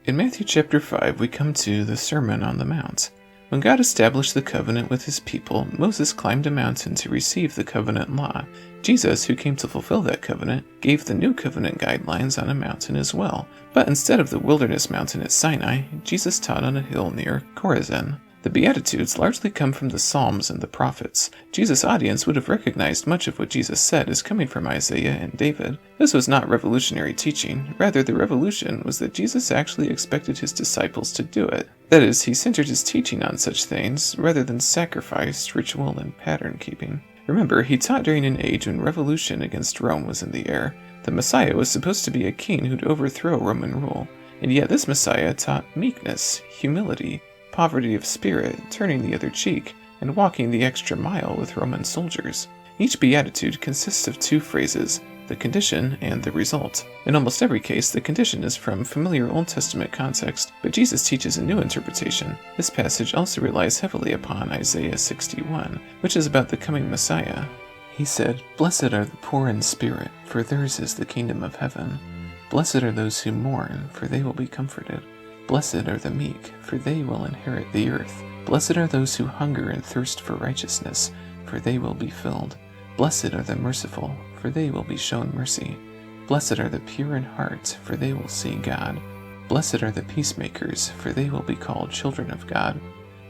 In Matthew chapter 5, we come to the Sermon on the Mount. When God established the covenant with his people, Moses climbed a mountain to receive the covenant law. Jesus, who came to fulfill that covenant, gave the new covenant guidelines on a mountain as well. But instead of the wilderness mountain at Sinai, Jesus taught on a hill near Chorazin. The Beatitudes largely come from the Psalms and the Prophets. Jesus' audience would have recognized much of what Jesus said as coming from Isaiah and David. This was not revolutionary teaching. Rather, the revolution was that Jesus actually expected his disciples to do it. That is, he centered his teaching on such things rather than sacrifice, ritual, and pattern keeping. Remember, he taught during an age when revolution against Rome was in the air. The Messiah was supposed to be a king who'd overthrow Roman rule. And yet this Messiah taught meekness, humility, poverty of spirit, turning the other cheek, and walking the extra mile with Roman soldiers. Each beatitude consists of two phrases, the condition and the result. In almost every case, the condition is from familiar Old Testament context, but Jesus teaches a new interpretation. This passage also relies heavily upon Isaiah 61, which is about the coming Messiah. He said, "Blessed are the poor in spirit, for theirs is the kingdom of heaven. Blessed are those who mourn, for they will be comforted. Blessed are the meek, for they will inherit the earth. Blessed are those who hunger and thirst for righteousness, for they will be filled. Blessed are the merciful, for they will be shown mercy. Blessed are the pure in heart, for they will see God. Blessed are the peacemakers, for they will be called children of God.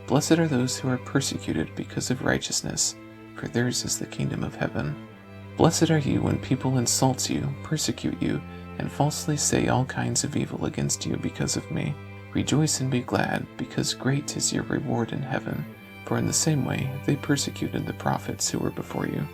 Blessed are those who are persecuted because of righteousness, for theirs is the kingdom of heaven. Blessed are you when people insult you, persecute you, and falsely say all kinds of evil against you because of me. Rejoice and be glad, because great is your reward in heaven, for in the same way they persecuted the prophets who were before you."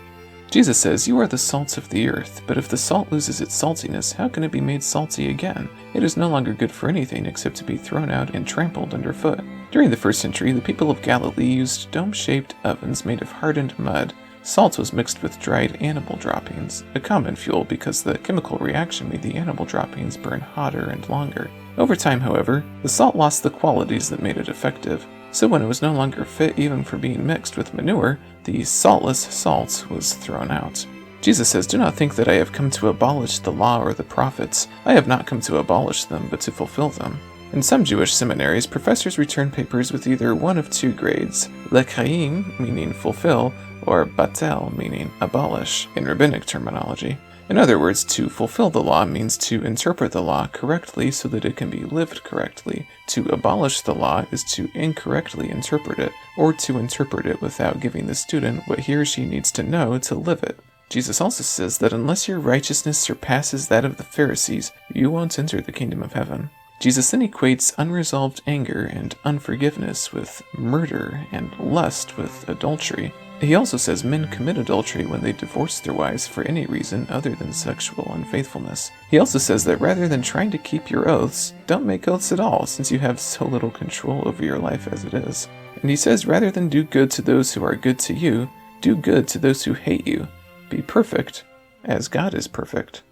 Jesus says, "You are the salt of the earth, but if the salt loses its saltiness, how can it be made salty again? It is no longer good for anything except to be thrown out and trampled underfoot." During the first century, the people of Galilee used dome-shaped ovens made of hardened mud. Salt was mixed with dried animal droppings, a common fuel because the chemical reaction made the animal droppings burn hotter and longer. Over time, however, the salt lost the qualities that made it effective, so when it was no longer fit even for being mixed with manure, the saltless salt was thrown out. Jesus says, "Do not think that I have come to abolish the law or the prophets. I have not come to abolish them, but to fulfill them." In some Jewish seminaries, professors return papers with either one of two grades, lekhaim, meaning fulfill, or batel, meaning abolish, in rabbinic terminology. In other words, to fulfill the law means to interpret the law correctly so that it can be lived correctly. To abolish the law is to incorrectly interpret it, or to interpret it without giving the student what he or she needs to know to live it. Jesus also says that unless your righteousness surpasses that of the Pharisees, you won't enter the kingdom of heaven. Jesus then equates unresolved anger and unforgiveness with murder and lust with adultery. He also says men commit adultery when they divorce their wives for any reason other than sexual unfaithfulness. He also says that rather than trying to keep your oaths, don't make oaths at all, since you have so little control over your life as it is. And he says rather than do good to those who are good to you, do good to those who hate you. Be perfect, as God is perfect.